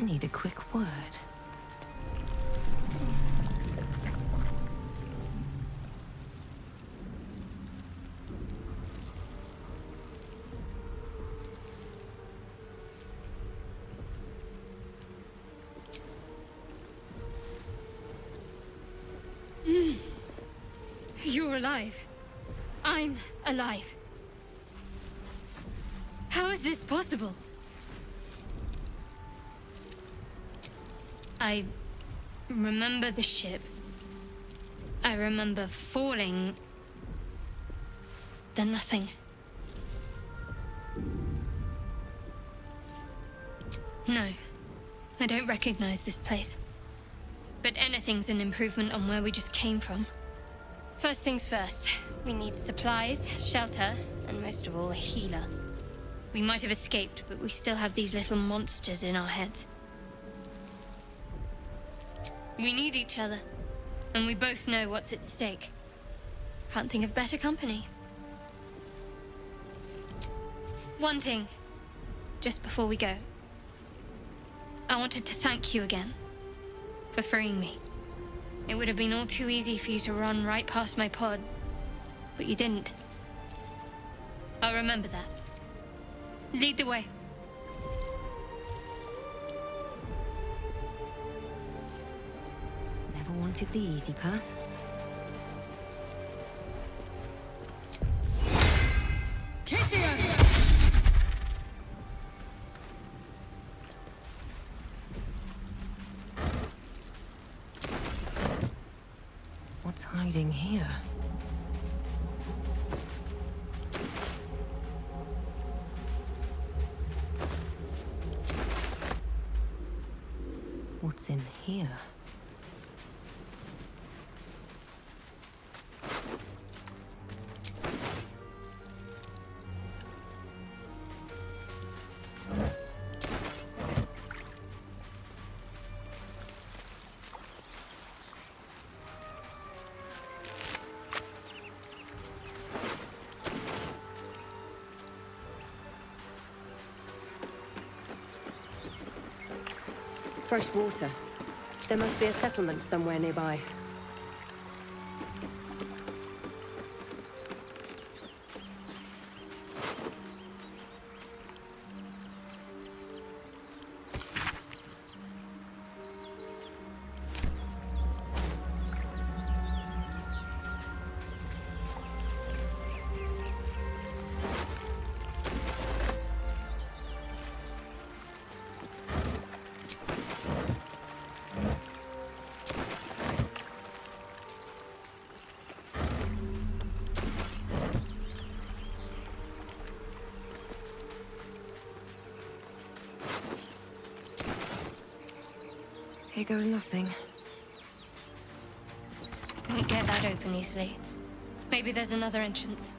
need a quick word. You're alive. I'm alive. How is this possible? I remember the ship. I remember falling. Then nothing. No, I don't recognize this place. But anything's an improvement on where we just came from. First things first, we need supplies, shelter, and most of all, a healer. We might have escaped, but we still have these little monsters in our heads. We need each other, and we both know what's at stake. Can't think of better company. One thing, just before we go. I wanted to thank you again for freeing me. It would have been all too easy for you to run right past my pod, but you didn't. I'll remember that. Lead the way. Never wanted the easy path. What's hiding here? What's in here? Fresh water. There must be a settlement somewhere nearby. Here goes nothing. Won't get that open easily. Maybe there's another entrance.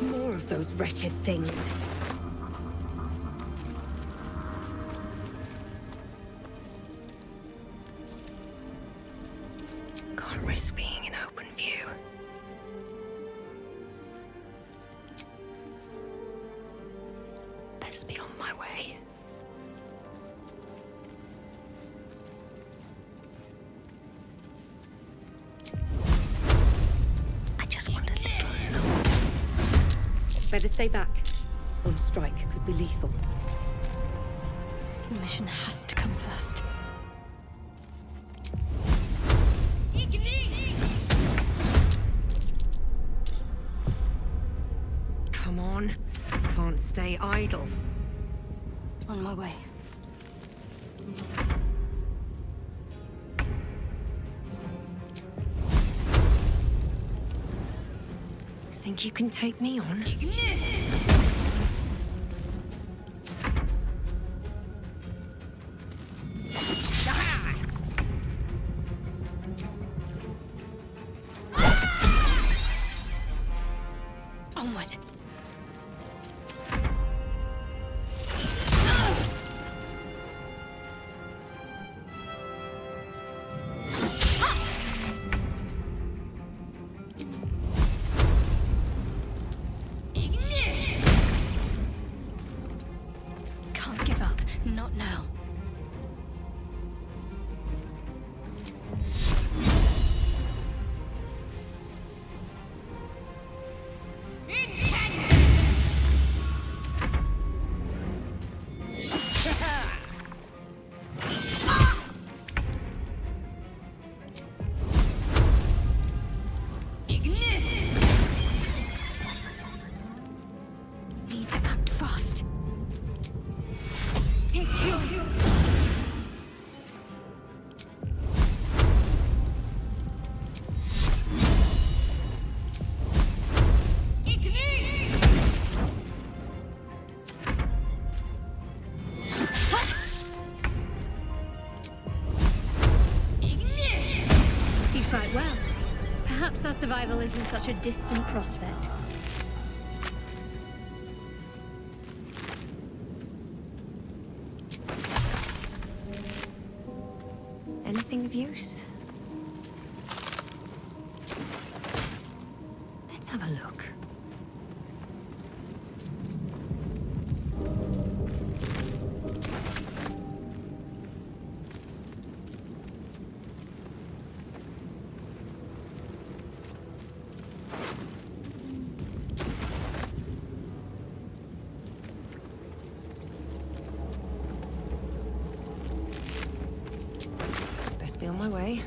More of those wretched things. Can't risk being in open view. Best be on my way. I just want a little help. Better stay back. One strike could be lethal. The mission has to come first. Come on. Can't stay idle. On my way. Think you can take me on? Onward. out now. Need to act fast. You fight well. Perhaps our survival isn't such a distant prospect. Anything of use? Let's have a look. Best be on my way.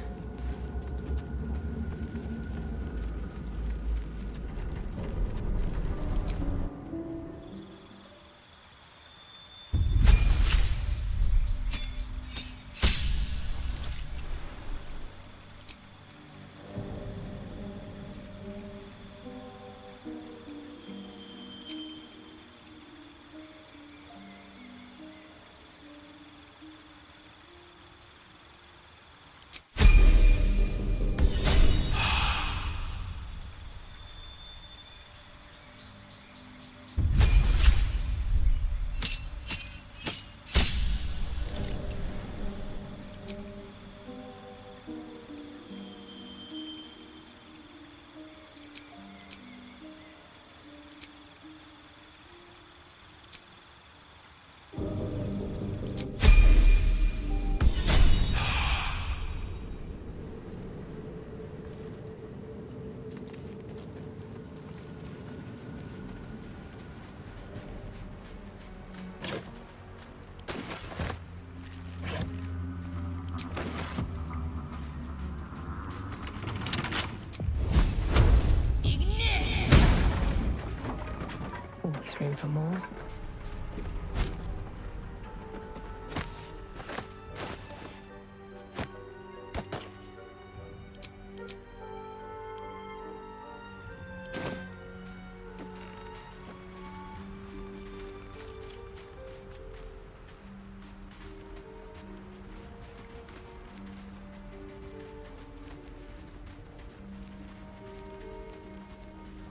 Always room for more.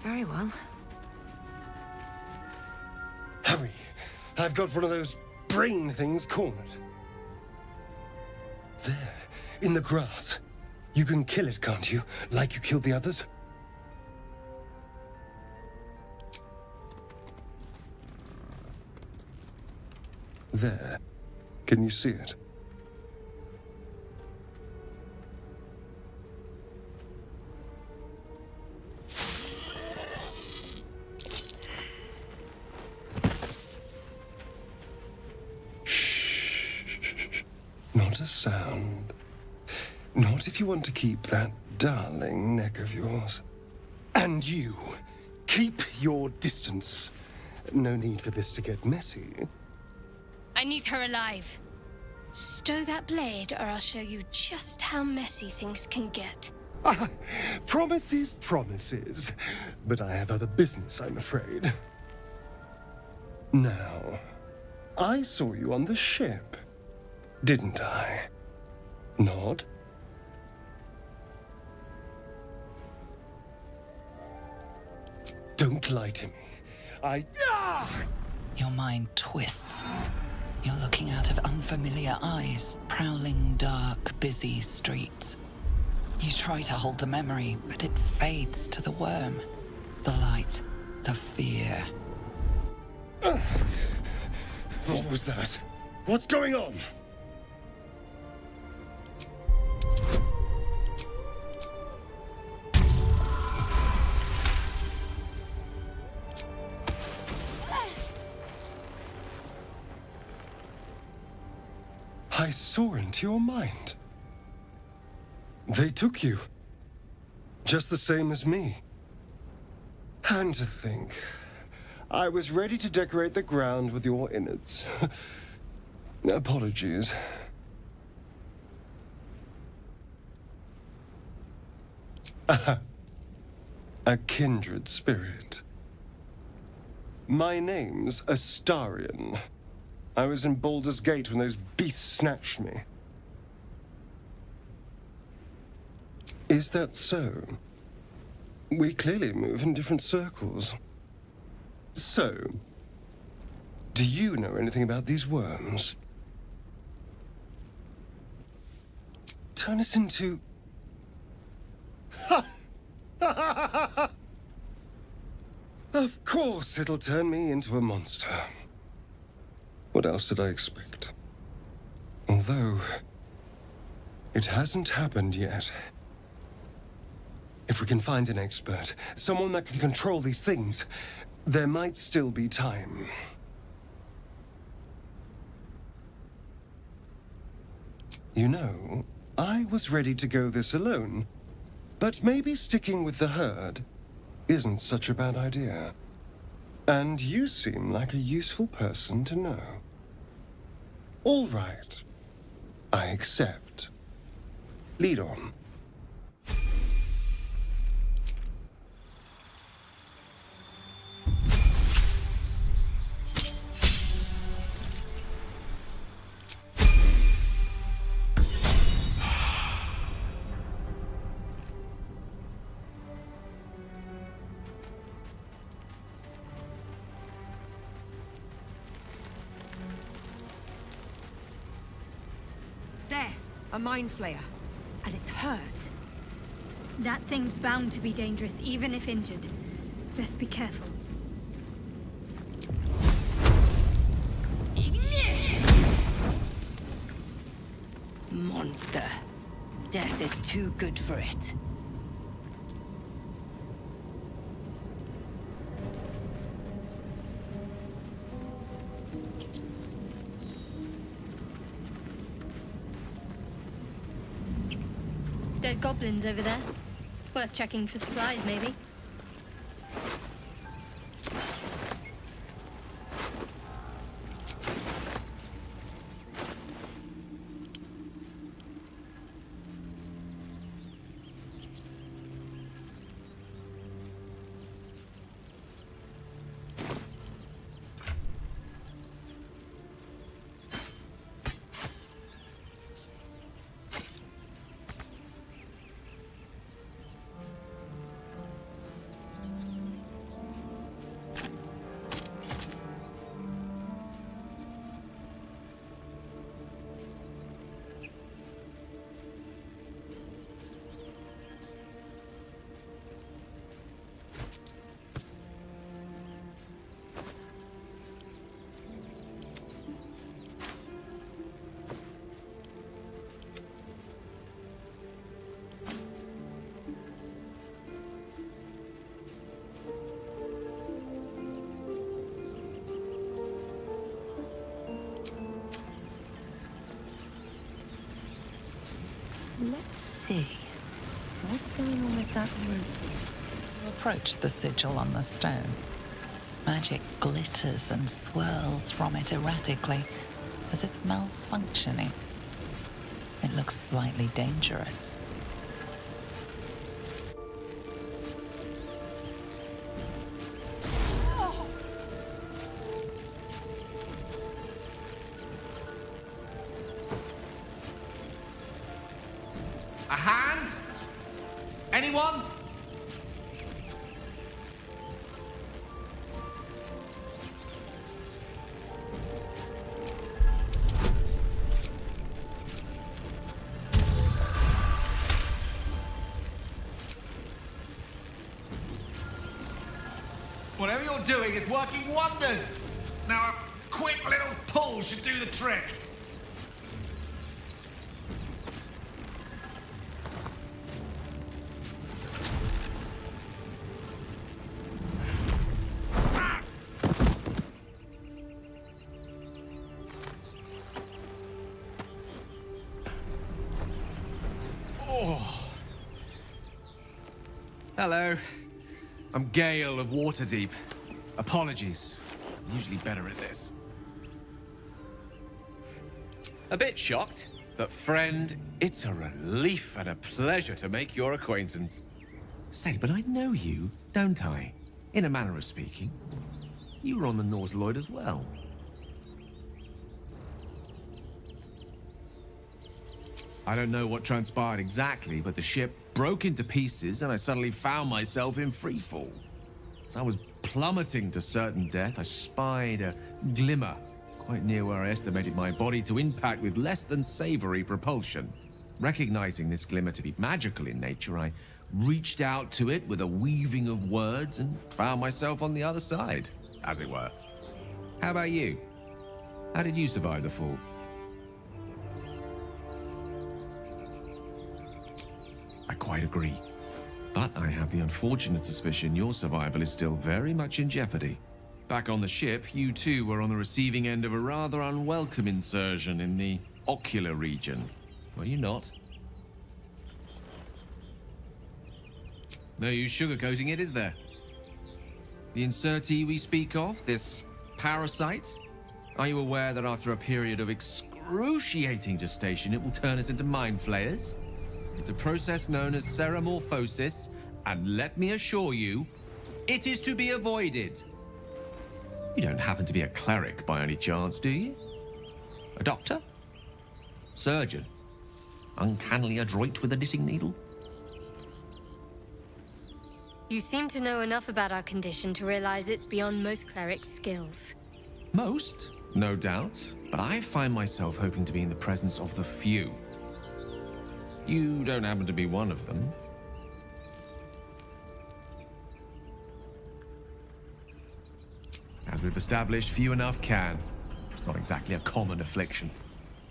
Very well. Hurry! I've got one of those brain things cornered. There, in the grass. You can kill it, can't you? Like you killed the others? There. Can you see it? Not a sound. Not if you want to keep that darling neck of yours. And you, keep your distance. No need for this to get messy. I need her alive. Stow that blade, or I'll show you just how messy things can get. Promises, promises. But I have other business, I'm afraid. Now, I saw you on the ship, didn't I? Nod? Don't lie to me. Your mind twists. You're looking out of unfamiliar eyes, prowling dark, busy streets. You try to hold the memory, but it fades to the worm. The light, the fear. What was that? What's going on? I saw into your mind. They took you. Just the same as me. And to think, I was ready to decorate the ground with your innards. Apologies. A kindred spirit. My name's Astarion. I was in Baldur's Gate when those beasts snatched me. Is that so? We clearly move in different circles. So, do you know anything about these worms? Turn us into... Of course it'll turn me into a monster. What else did I expect? Although, it hasn't happened yet. If we can find an expert, someone that can control these things, there might still be time. You know, I was ready to go this alone, but maybe sticking with the herd isn't such a bad idea. And you seem like a useful person to know. All right. I accept. Lead on. There, a mind flayer. And it's hurt. That thing's bound to be dangerous, even if injured. Best be careful. Monster. Death is too good for it. Dead goblins over there. Worth checking for supplies, maybe. Let's see. What's going on with that room? You approach the sigil on the stone. Magic glitters and swirls from it erratically, as if malfunctioning. It looks slightly dangerous. A hand? Anyone? Whatever you're doing is working wonders. Now a quick little pull pull should do the trick. Hello. I'm Gale of Waterdeep. Apologies. I'm usually better at this. A bit shocked, but friend, it's a relief and a pleasure to make your acquaintance. Say, but I know you, don't I? In a manner of speaking. You were on the Norse Lloyd as well. I don't know what transpired exactly, but the ship broke into pieces and I suddenly found myself in freefall. As I was plummeting to certain death, I spied a glimmer quite near where I estimated my body to impact with less than savory propulsion. Recognizing this glimmer to be magical in nature, I reached out to it with a weaving of words and found myself on the other side, as it were. How about you? How did you survive the fall? I quite agree. But I have the unfortunate suspicion your survival is still very much in jeopardy. Back on the ship, you too were on the receiving end of a rather unwelcome insertion in the ocular region. Were you not? No use sugarcoating it, is there? The insertee we speak of, this parasite, are you aware that after a period of excruciating gestation, it will turn us into mind flayers? It's a process known as seromorphosis, and let me assure you, it is to be avoided. You don't happen to be a cleric by any chance, do you? A doctor? Surgeon? Uncannily adroit with a knitting needle? You seem to know enough about our condition to realize it's beyond most clerics' skills. Most, no doubt, but I find myself hoping to be in the presence of the few. You don't happen to be one of them. As we've established, few enough can. It's not exactly a common affliction.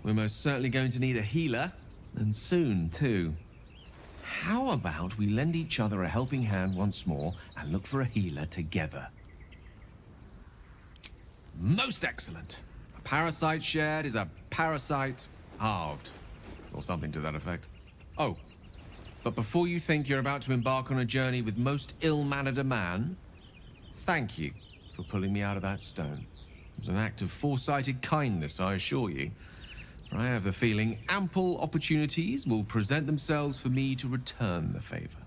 We're most certainly going to need a healer, and soon, too. How about we lend each other a helping hand once more and look for a healer together? Most excellent. A parasite shared is a parasite halved, or something to that effect. Oh, but before you think you're about to embark on a journey with most ill-mannered a man, thank you for pulling me out of that stone. It was an act of foresighted kindness, I assure you. For I have the feeling ample opportunities will present themselves for me to return the favor.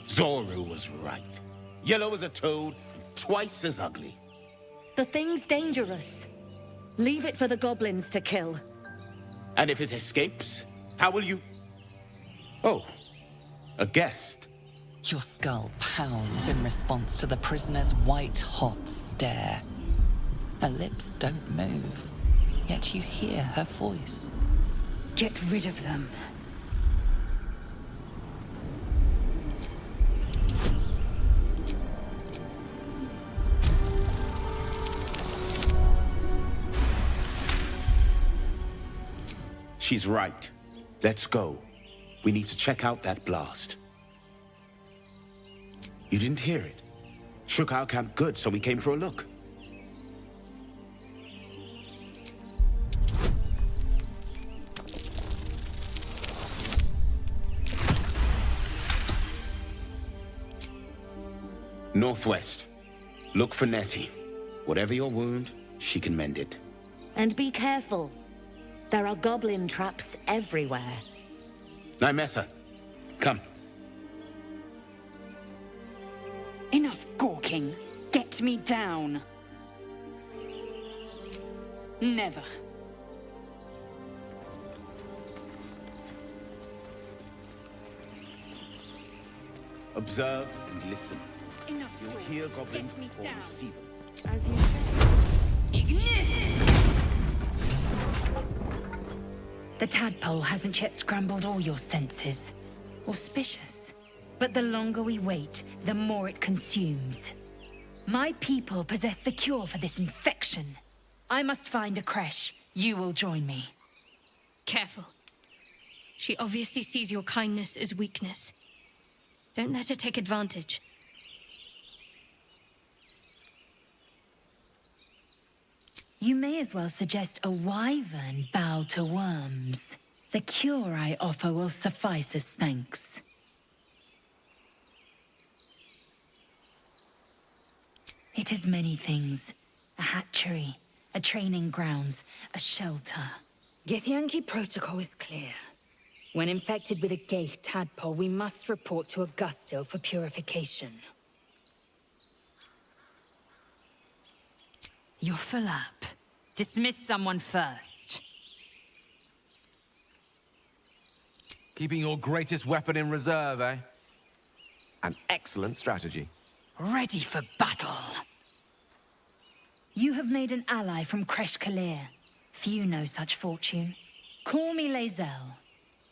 Zoru was right. Yellow as a toad, twice as ugly. The thing's dangerous. Leave it for the goblins to kill. And if it escapes, how will you... Oh, a guest. Your skull pounds in response to the prisoner's white-hot stare. Her lips don't move, yet you hear her voice. Get rid of them. She's right. Let's go. We need to check out that blast. You didn't hear it? Shook our camp good, so we came for a look. Northwest. Look for Nettie. Whatever your wound, she can mend it. And be careful. There are goblin traps everywhere. Nymessa, come. Enough gawking. Get me down. Never. Observe and listen. Enough You'll talk. hear goblins Get me before down. you see them. As you said. Ignis! The tadpole hasn't yet scrambled all your senses. Auspicious. But the longer we wait, the more it consumes. My people possess the cure for this infection. I must find a creche. You will join me. Careful. She obviously sees your kindness as weakness. Don't let her take advantage. You may as well suggest a wyvern bow to worms. The cure I offer will suffice as thanks. It is many things. A hatchery, a training grounds, a shelter. Githyanki protocol is clear. When infected with a Gaith tadpole, we must report to Augustil for purification. You're full up. Dismiss someone first. Keeping your greatest weapon in reserve, eh? An excellent strategy. Ready for battle. You have made an ally from Kresh Kalir. Few know such fortune. Call me Lae'zel.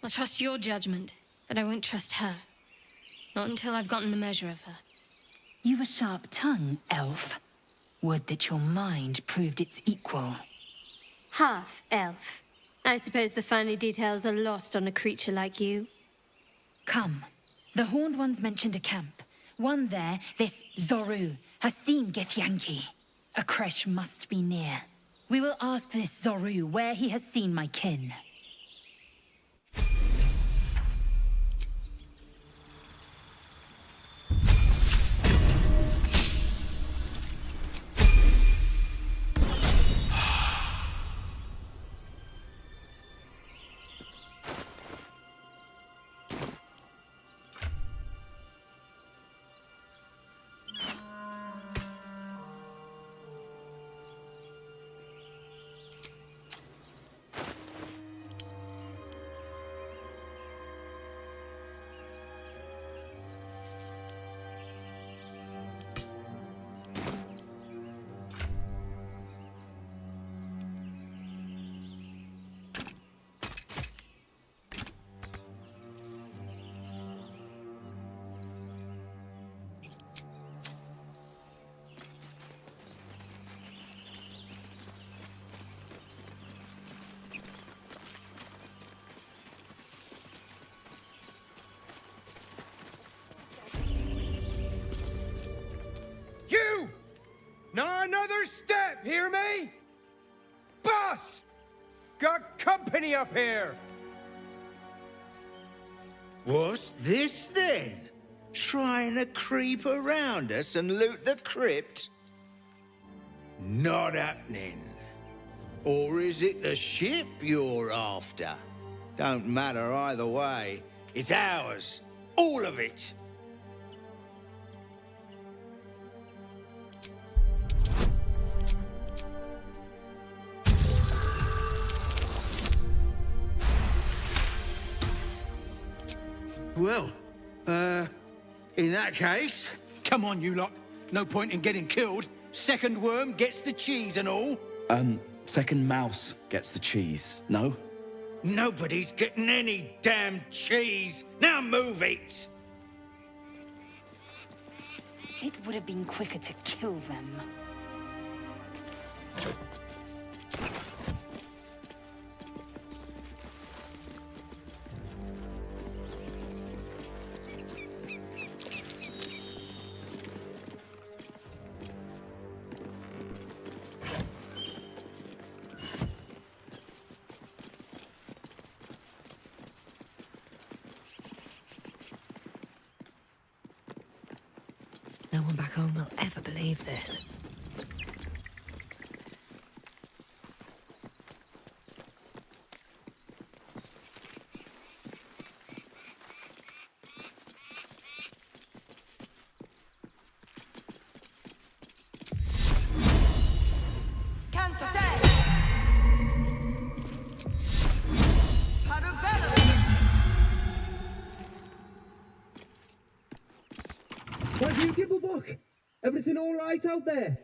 I'll trust your judgment, but I won't trust her. Not until I've gotten the measure of her. You've a sharp tongue, elf. Would that your mind proved its equal. Half-elf. I suppose the finer details are lost on a creature like you. Come. The Horned Ones mentioned a camp. One there, this Zoru, has seen Githyanki. A creche must be near. We will ask this Zoru where he has seen my kin. You! Not another step, hear me? Boss! Got company up here! What's this then? Trying to creep around us and loot the crypt? Not happening. Or is it the ship you're after? Don't matter either way. It's ours. All of it. Well, in that case, come on, you lot. No point in getting killed. Second worm gets the cheese and all. Second mouse gets the cheese, no? Nobody's getting any damn cheese. Now move it. It would have been quicker to kill them. one back home will ever believe this. Why do you give a book? Everything all right out there?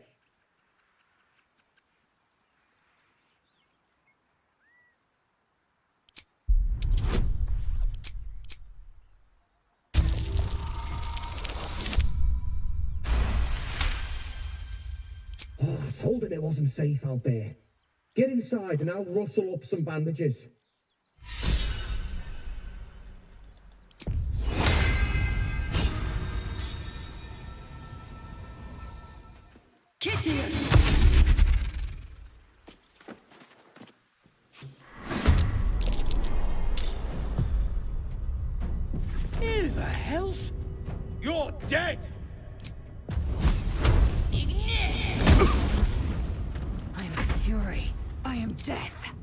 Oh, I told him it wasn't safe out there. Get inside and I'll rustle up some bandages. Who the hell's... You're dead! I am fury. I am death.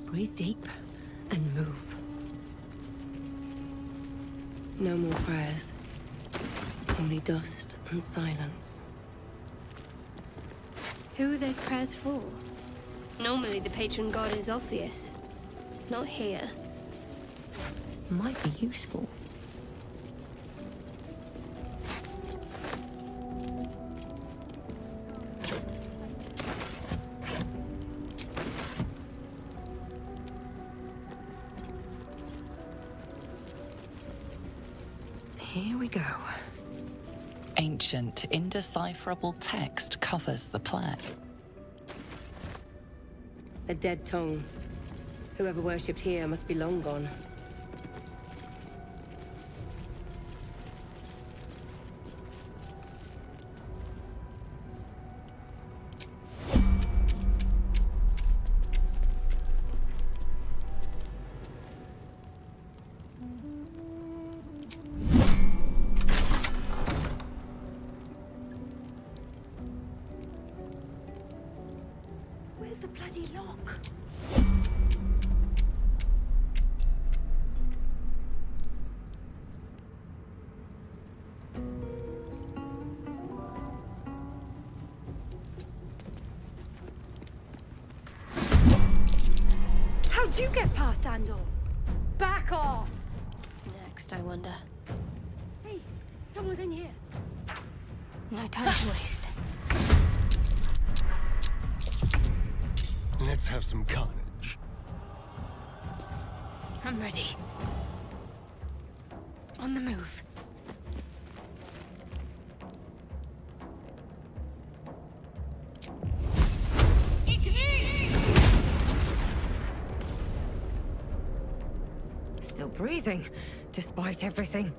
Breathe deep and move. No more prayers. Only dust and silence. Who are those prayers for? Normally the patron god is obvious. Not here. Might be useful. Here we go. Ancient, indecipherable text covers the plaque. A dead tongue. Whoever worshipped here must be long gone. Where's the bloody lock? How'd you get past Andor? Back off! What's next, I wonder? Hey, someone's in here. No time to waste. Let's have some carnage. I'm ready. On the move. Still breathing, despite everything.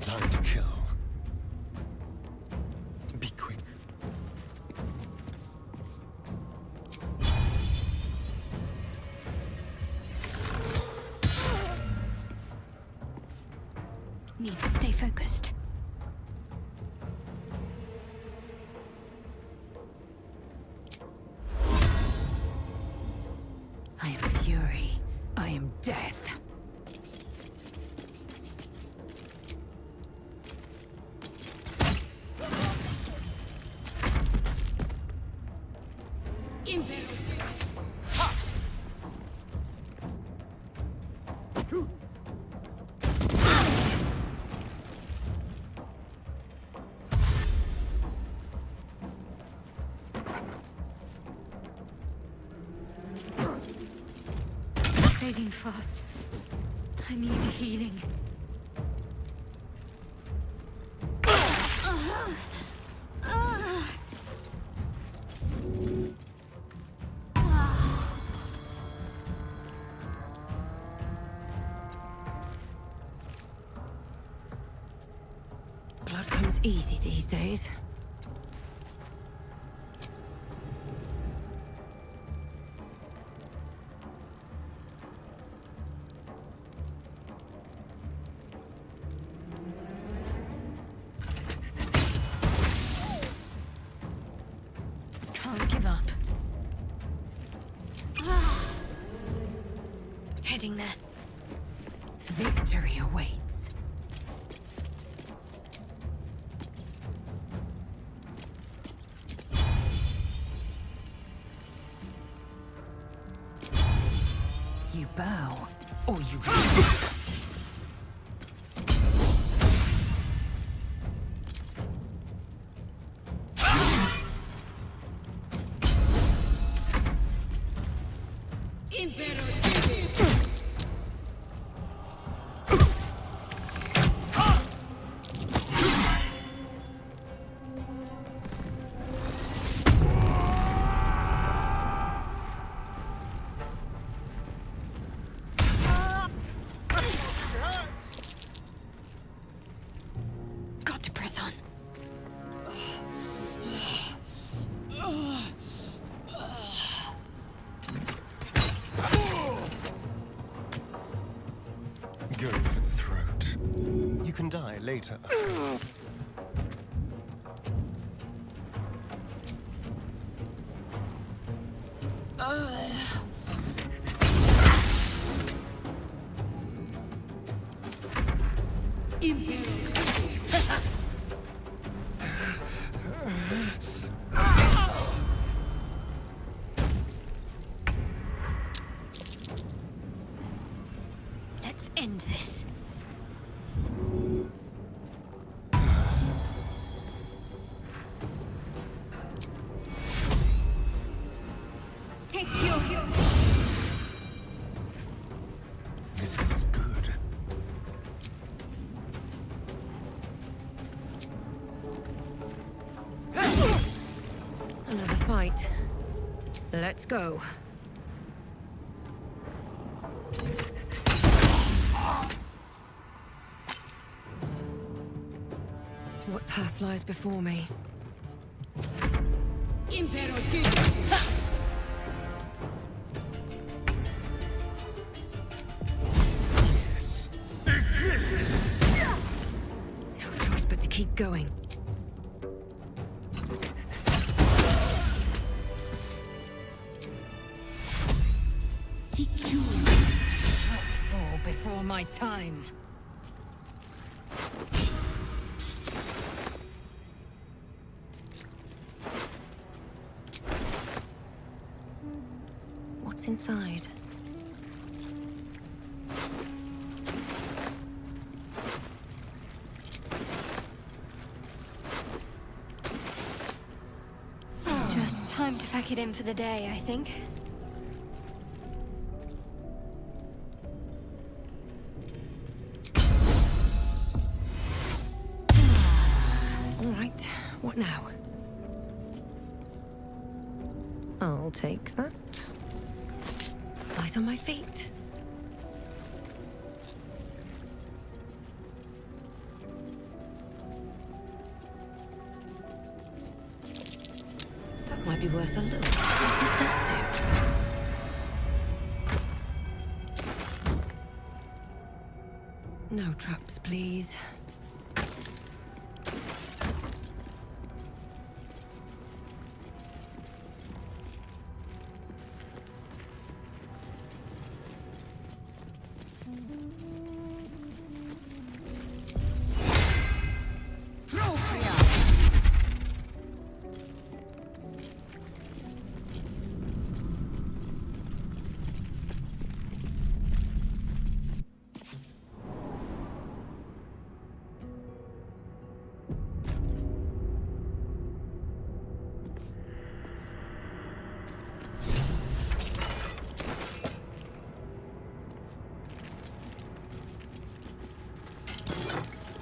Time to kill. Be quick. Need to stay focused. I am fury. I am death. fading fast. I need healing. Blood comes easy these days. Can't give up. Heading there. Victory awaits. You bow, or you... Got to press on. Go for the throat. You can die later. Let's end this. Take your heal. This feels good. Another fight. Let's go. What path lies before me? Yes. No choice but to keep going. Not fall before my time. What's inside? Just time to pack it in for the day, I think. All right, what now? I'll take that. Light on my feet. That might be worth a look. What did that do? No traps, please.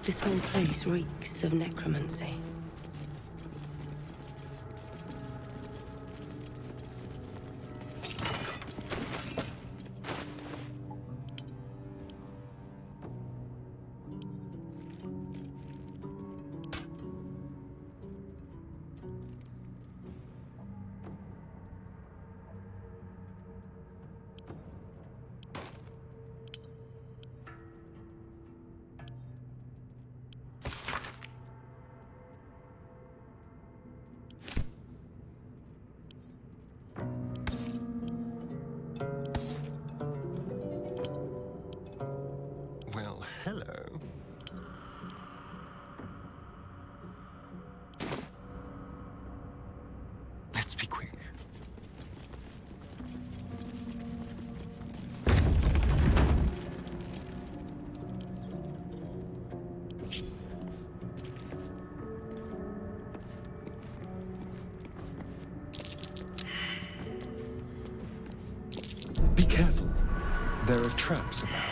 This whole place reeks of necromancy. Well, hello. Let's be quick. Be careful. There are traps about.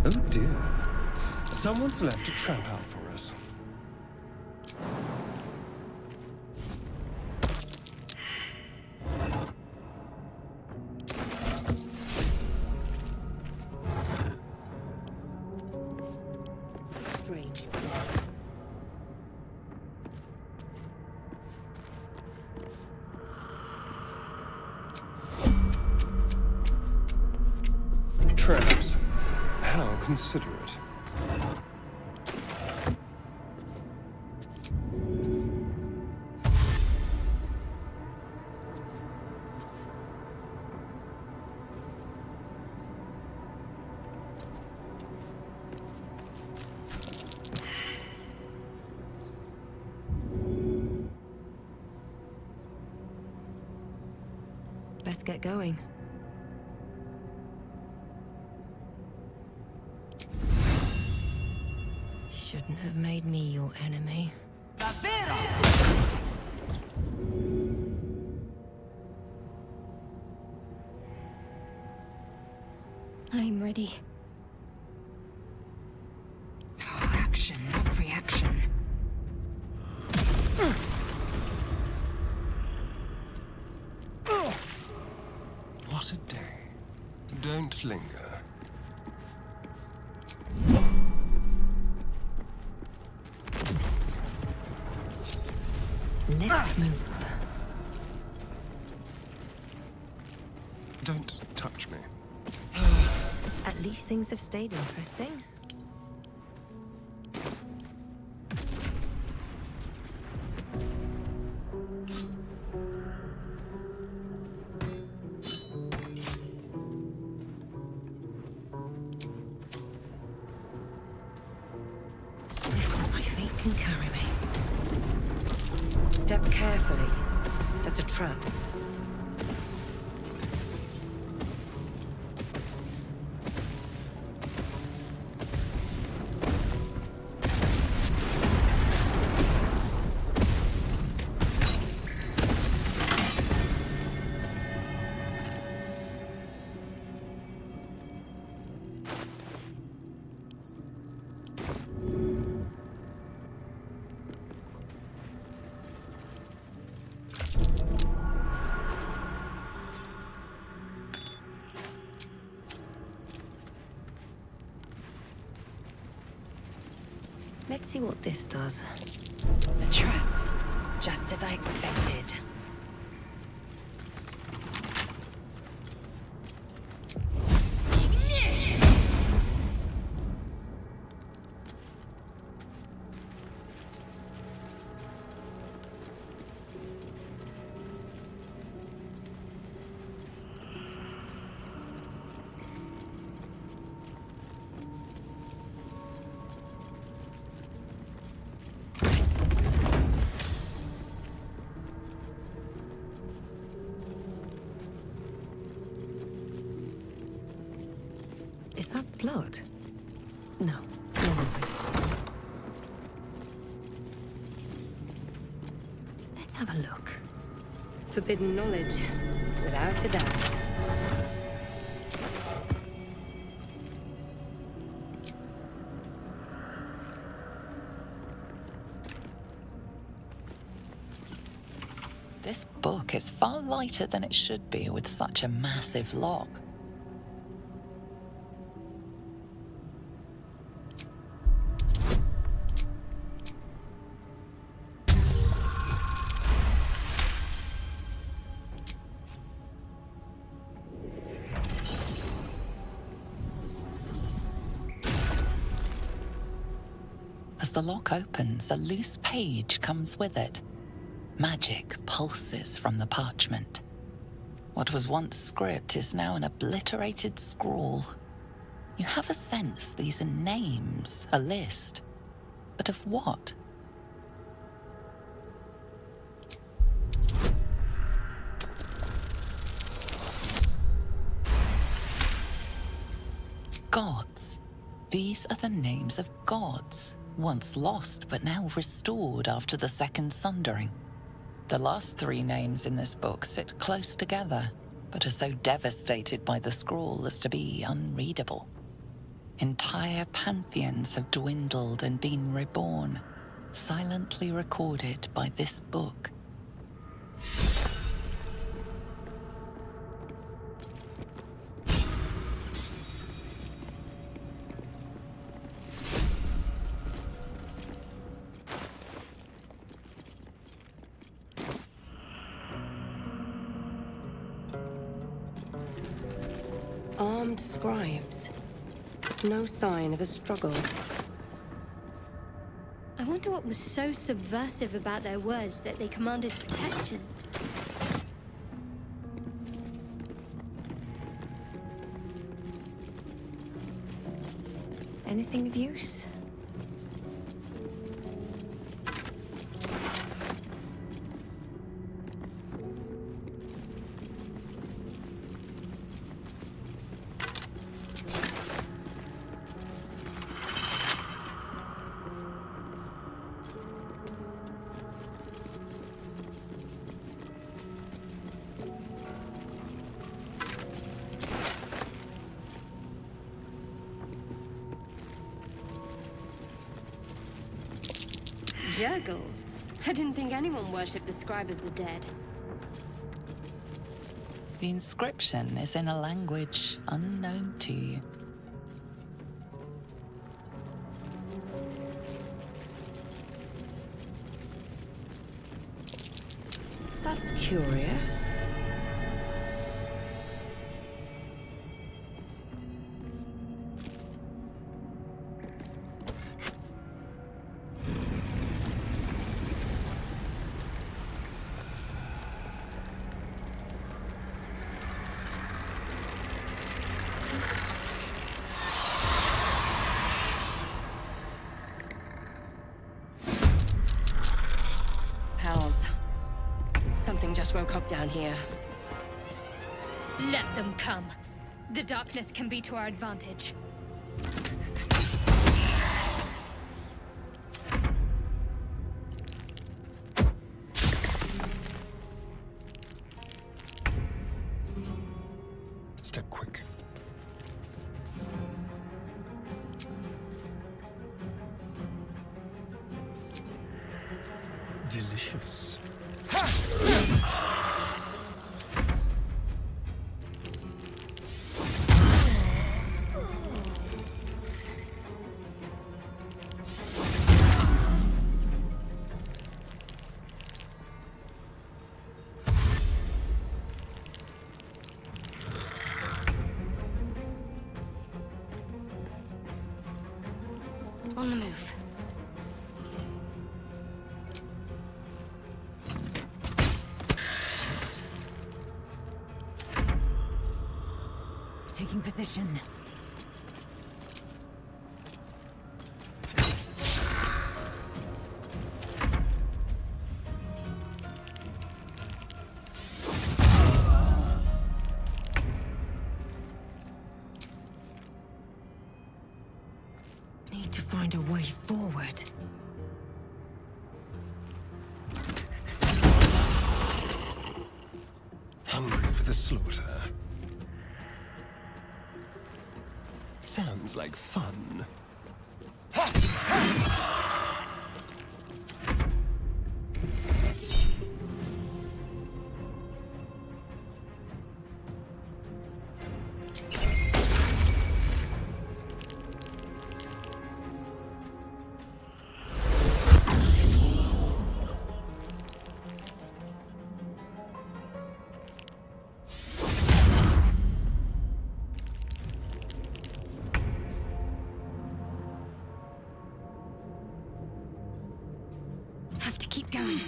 Oh dear. Someone's left a trap out for us. Strange. Traps. How considerate. Let's get going. Shouldn't have made me your enemy. I'm ready. Action, not reaction. What a day. Don't linger. Let's move. Don't touch me. At least things have stayed interesting. Swift as my feet can carry me. Step carefully. There's a trap. Let's see what this does. A trap. Just as I expected. Is that blood? No, never mind. Let's have a look. Forbidden knowledge, without a doubt. This book is far lighter than it should be with such a massive lock. As the lock opens, a loose page comes with it. Magic pulses from the parchment. What was once script is now an obliterated scrawl. You have a sense these are names, a list. But of what? Gods. These are the names of gods, once lost but now restored after the Second Sundering. The last three names in this book sit close together, but are so devastated by the scrawl as to be unreadable. Entire pantheons have dwindled and been reborn, silently recorded by this book. Armed scribes. No sign of a struggle. I wonder what was so subversive about their words that they commanded protection. Anything of use? Jurgle? I didn't think anyone worshipped the scribe of the dead. The inscription is in a language unknown to you. That's curious. Something just woke up down here. Let them come. The darkness can be to our advantage. Step quick. Delicious. On the move. Taking position. find a way forward. Hungry for the slaughter. Sounds like fun. Have to keep going.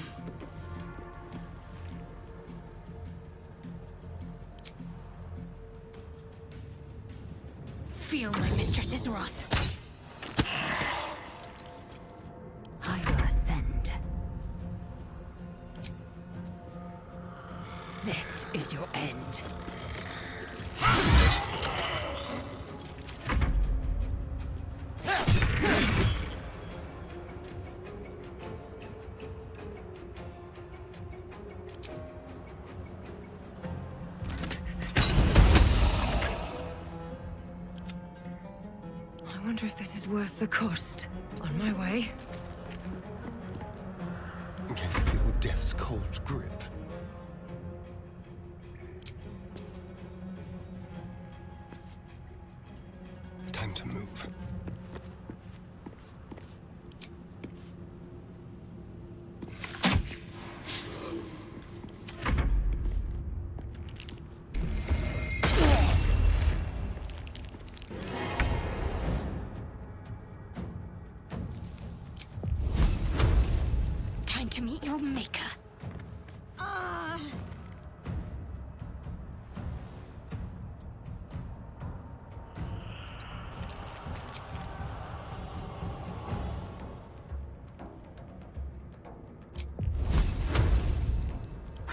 Feel my mistress's wrath. I will ascend. This is your end. I wonder if this is worth the cost. On my way. Can you feel death's cold grip? Time to move. Time to meet your maker. I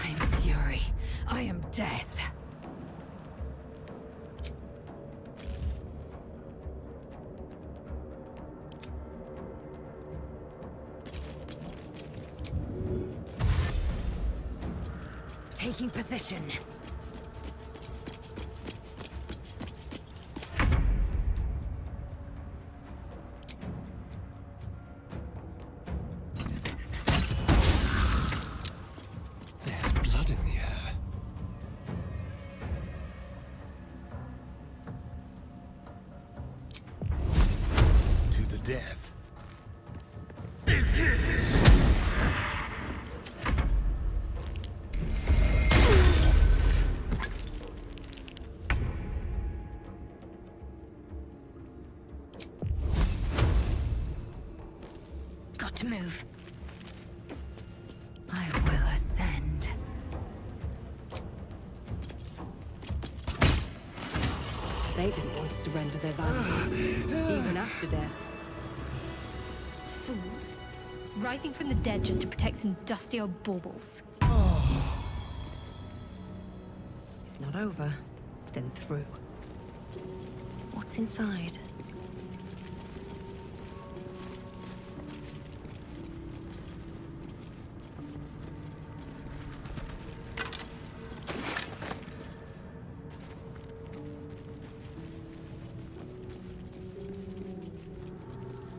am fury. I am death. Taking position. There's blood in the air. To the death. Got to move. I will ascend. They didn't want to surrender their valuables, even after death. Fools. Rising from the dead just to protect some dusty old baubles. If not over, then through. What's inside?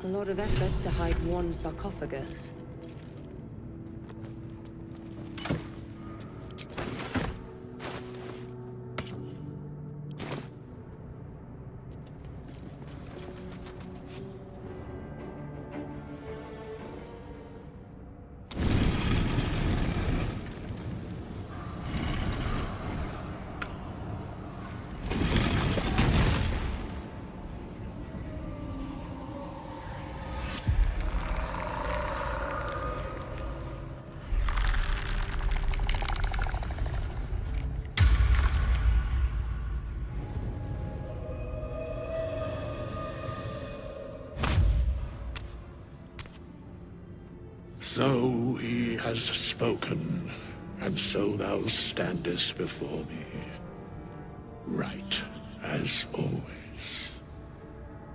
A lot of effort to hide one sarcophagus. So he has spoken, and so thou standest before me, right as always.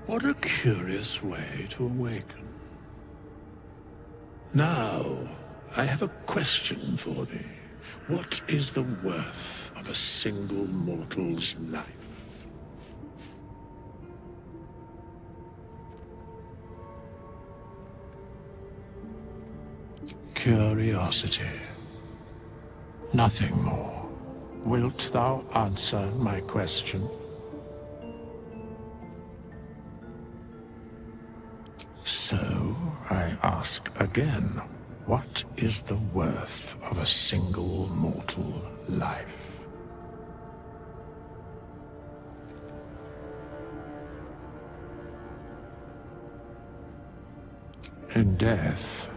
What a curious way to awaken. Now, I have a question for thee. What is the worth of a single mortal's life? Curiosity. Nothing more. Wilt thou answer my question? So, I ask again, what is the worth of a single mortal life? In death,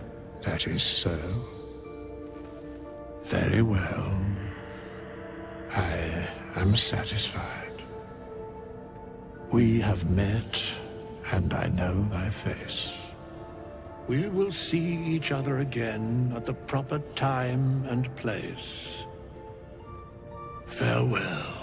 that is so. Very well. I am satisfied. We have met, and I know thy face. We will see each other again at the proper time and place. Farewell.